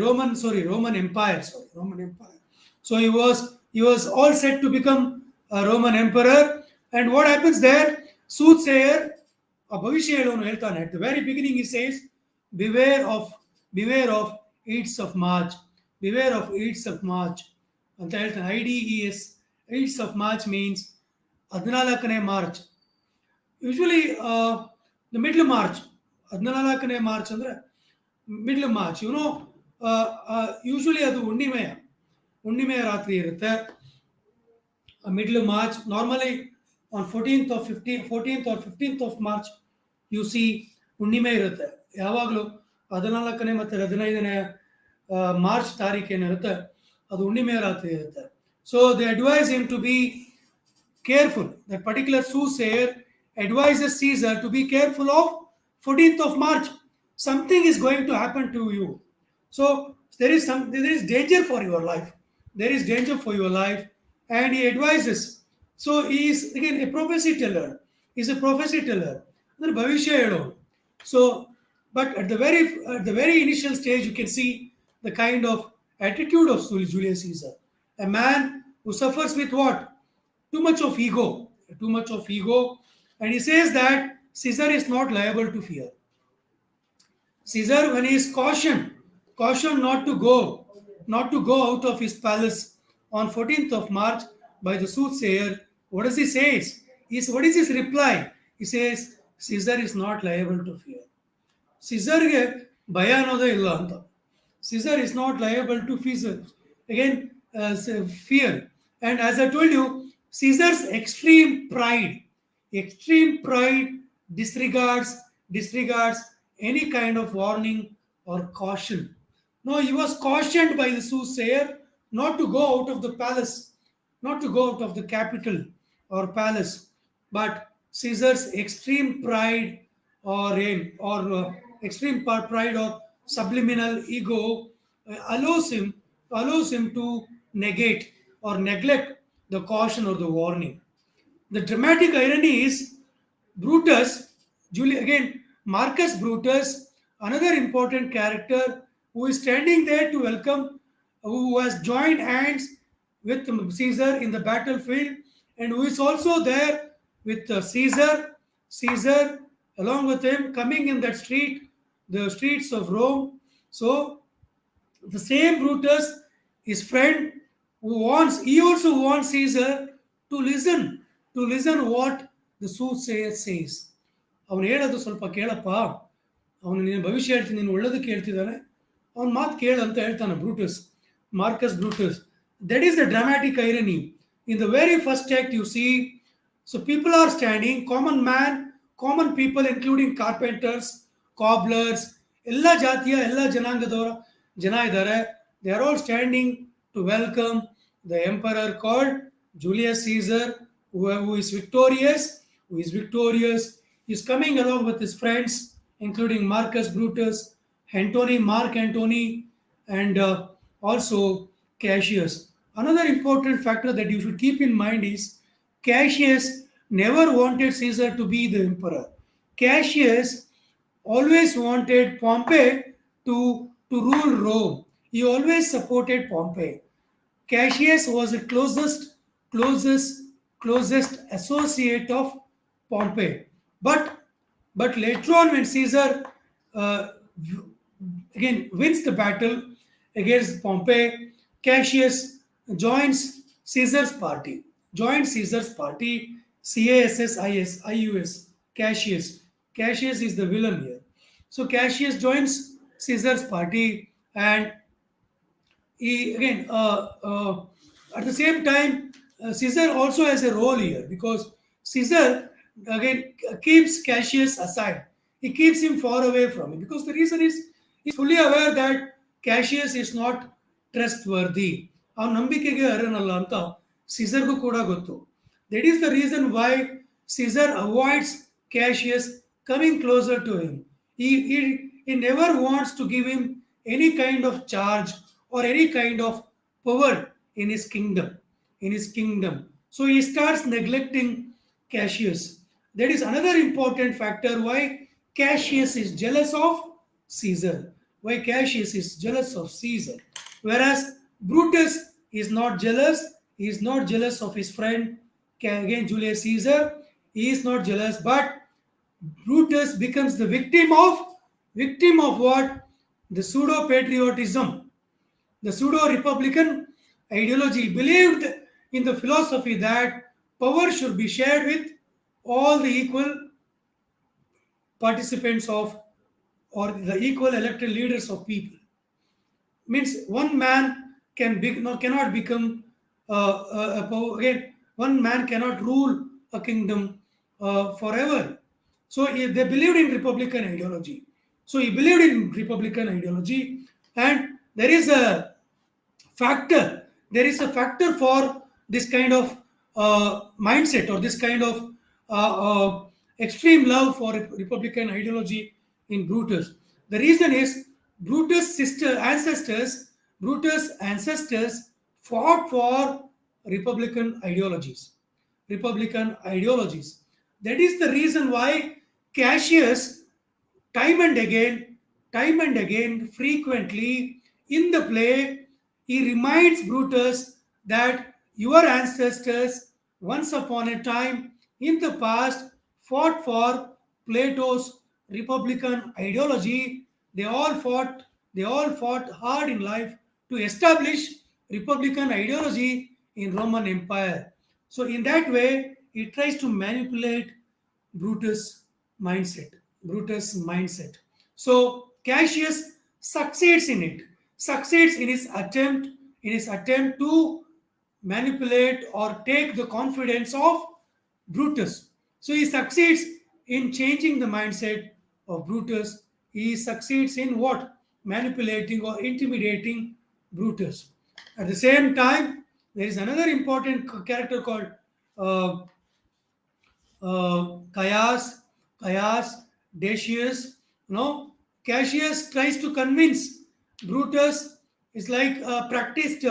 Roman Empire. So he was all set to become a Roman emperor. And what happens there? Soothsayer, a ಭವಿಷ್ಯ ಹೇಳೋನು ಹೇಳ್ತಾನೆ. At the very beginning he says, beware of Ides of March. Beware of Ides of March ಅಂತ ಹೇಳ್ತಾನೆ. IDES. Ides of March means 14ನೇ March. Usually the middle March. 14ನೇ March ಅಂದ್ರೆ middle March. Usually ಅದು ಹುಣ್ಣಿಮೆಯ ರಾತ್ರಿ ಇರುತ್ತೆ. Middle March, normally on 14th or 15th of March, you see ಹುಣ್ಣಿಮೆ ಇರುತ್ತೆ. ಯಾವಾಗಲೂ 14ನೇ ಮತ್ತು 15ನೇ ಮಾರ್ಚ್ ತಾರೀಕು ಏನಿರುತ್ತೆ ಅದು ಹುಣ್ಣಿಮೆಯ ರಾತ್ರಿ ಇರುತ್ತೆ. So they advise him to be careful. That particular soothsayer advises Caesar to be careful of 14th of March. Something is going to happen to you. So there is danger for your life. There is danger for your life, and he advises. So he is again a prophecy teller. He's a prophecy teller. ಭವಿಷ್ಯ ಹೇಳೋನು. So, but at the very initial stage, you can see the kind of attitude of Julius Caesar. A man who suffers with what? Too much of ego. And he says that Caesar is not liable to fear. Caesar, when he is cautioned not to go out of his palace on 14th of March by the soothsayer, what does he say? What is his reply? He says, Caesar is not liable to fear. Caesarಗೆ ಭಯ ಅನ್ನೋದೇ ಇಲ್ಲ ಅಂತ. Caesar is not liable to fear. And as I told you, Caesar's extreme pride disregards any kind of warning or caution. No, he was cautioned by the soothsayer not to go out of the palace, not to go out of the capital or palace. But Caesar's extreme pride or subliminal ego allows him to negate or neglect the caution or the warning. The dramatic irony is Marcus Brutus, another important character who is standing there to welcome, who has joined hands with Caesar in the battlefield, and who is also there with Caesar along with him coming in that the streets of Rome. So the same Brutus, his friend, he also wants Caesar to listen what the soothsayer says. ಅವನು ಹೇಳೋದು ಸ್ವಲ್ಪ ಕೇಳಪ್ಪ, ಅವನು ನೀನು ಭವಿಷ್ಯ ಹೇಳ್ತೀನಿ, ನೀನು ಒಳ್ಳೇದಕ್ಕೆ ಹೇಳ್ತಿದ್ದಾನೆ, ಅವನ ಮಾತು ಕೇಳು ಅಂತ ಹೇಳ್ತಾನೆ Marcus Brutus. That is the dramatic irony. In the very first act, you see, so people are standing, common people, including carpenters, cobblers, ಎಲ್ಲ ಜಾತಿಯ ಎಲ್ಲ ಜನಾಂಗದವರ ಜನ ಇದ್ದಾರೆ. They are all standing to welcome the emperor called Julius Caesar, who is victorious. He is coming along with his friends, including Marcus Brutus, Antony, Mark Antony, and also Cassius. Another important factor that you should keep in mind is Cassius never wanted Caesar to be the emperor. Cassius always wanted Pompey to rule Rome. He always supported Pompey. Cassius was the closest, closest associate of Pompey. But but later on, when Caesar uh, again wins the battle against Pompey, Cassius joins Caesar's party. Joins Caesar's party. Cassis, Cassius. Cassius is the villain here. So Cassius joins Caesar's party, and he again at the same time Caesar also has a role here, because Caesar again keeps Cassius aside. He keeps him far away from him, because the reason is he's fully aware that Cassius is not trustworthy. ಆ ನಂಬಿಕೆಗೆ ಅರ್ಹನಲ್ಲ ಅಂತ ಸೀಸರ್ಗೂ ಕೂಡ ಗೊತ್ತು. That is the reason why Caesar avoids Cassius coming closer to him. He never wants to give him any kind of charge or any kind of power in his kingdom. In his kingdom. So he starts neglecting Cassius. That is another important factor why Cassius is jealous of Caesar. Why Cassius is jealous of Caesar. Whereas Brutus is not jealous. He is not jealous of his friend again Julius Caesar. He is not jealous, but Brutus becomes the victim of what? The pseudo patriotism, the pseudo republican ideology. Believed in the philosophy that power should be shared with all the equal participants of, or the equal elected leaders of people. Means one man cannot become again, one man cannot rule a kingdom forever. So they believed in republican ideology. So he believed in republican ideology, and there is a factor. There is a factor for this kind of mindset, or this kind of extreme love for republican ideology in Brutus. The reason is Brutus ancestors fought for republican ideologies. Republican ideologies. That is the reason why Cassius time and again, frequently in the play, he reminds Brutus that your ancestors, once upon a time in the past, fought for Plato's republican ideology. They all fought hard in life to establish republican ideology in Roman Empire. So in that way, he tries to manipulate Brutus mindset. Brutus mindset. So Cassius succeeds in it. Succeeds in his attempt to manipulate or take the confidence of Brutus. So he succeeds in changing the mindset of Brutus. He succeeds in what? Manipulating or intimidating Brutus. At the same time, there is another important character called uh, Caius, Decius. Cassius tries to convince Brutus is like a practiced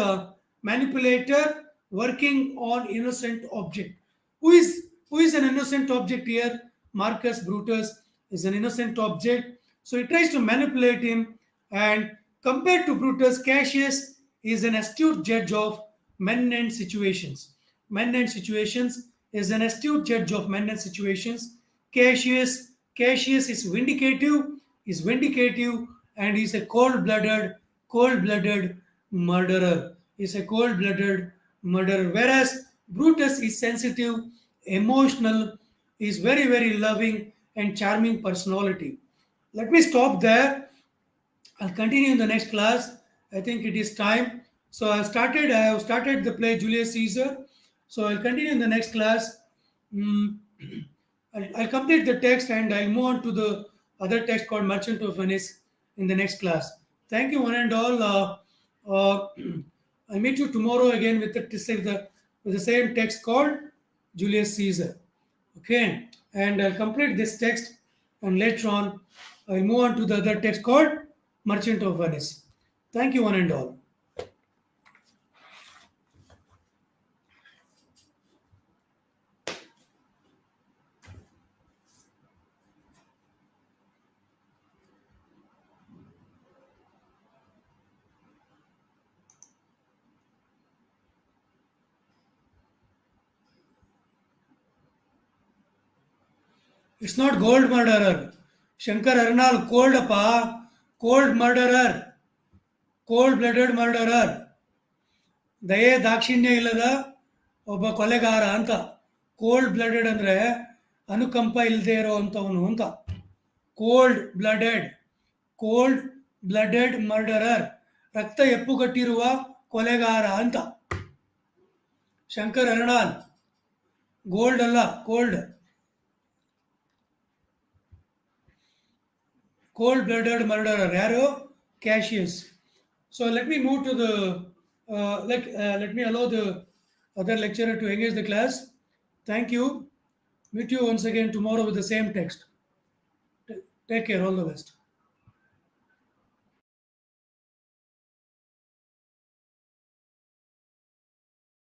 manipulator working on innocent object. Who is an innocent object here? Marcus Brutus is an innocent object. So he tries to manipulate him, and compared to Brutus, Cassius is an astute judge of men and situations. Men and situations is an astute judge of men and situations. Cassius is vindicative, and he's a cold-blooded murderer. He's a cold-blooded murderer. Whereas Brutus is sensitive, emotional, is very, very loving and charming personality. Let me stop there. I'll continue in the next class. I think it is time. So I have started the play Julius Caesar. So I'll continue in the next class. Mm, I'll complete the text, and I'll move on to the other text called Merchant of Venice in the next class. Thank you, one and all. I'll meet you tomorrow again with with the same text called Julius Caesar. Okay, and I'll complete this text, and later on I'll move on to the other text called Merchant of Venice. Thank you, one and all. It's not gold murderer. Shankar Arnal, cold apa, cold murderer, cold blooded murderer. ದಯೆ ದಾಕ್ಷಿಣ್ಯ ಇಲ್ಲದ ಒಬ್ಬ ಕೊಲೆಗಾರ ಅಂತ. Cold blooded ಅಂದರೆ ಅನುಕಂಪ ಇಲ್ಲದೆ ಇರೋ ಅಂಥವನು ಅಂತ. ಕೋಲ್ಡ್ ಬ್ಲಡೆಡ್ ಮರ್ಡರರ್, ರಕ್ತ ಎಪ್ಪುಗಟ್ಟಿರುವ ಕೊಲೆಗಾರ ಅಂತ. ಶಂಕರ್ ಅರ್ಣಾಲ್, ಗೋಲ್ಡ್ ಅಲ್ಲ, ಕೋಲ್ಡ್ ಬ್ಲಡೆಡ್ ಮರ್ಡರರ್ ಯಾರು? Cassius. So let me move to the let me allow the other lecturer to engage the class. Thank you. Meet you once again tomorrow with the same text. Take care. All the best.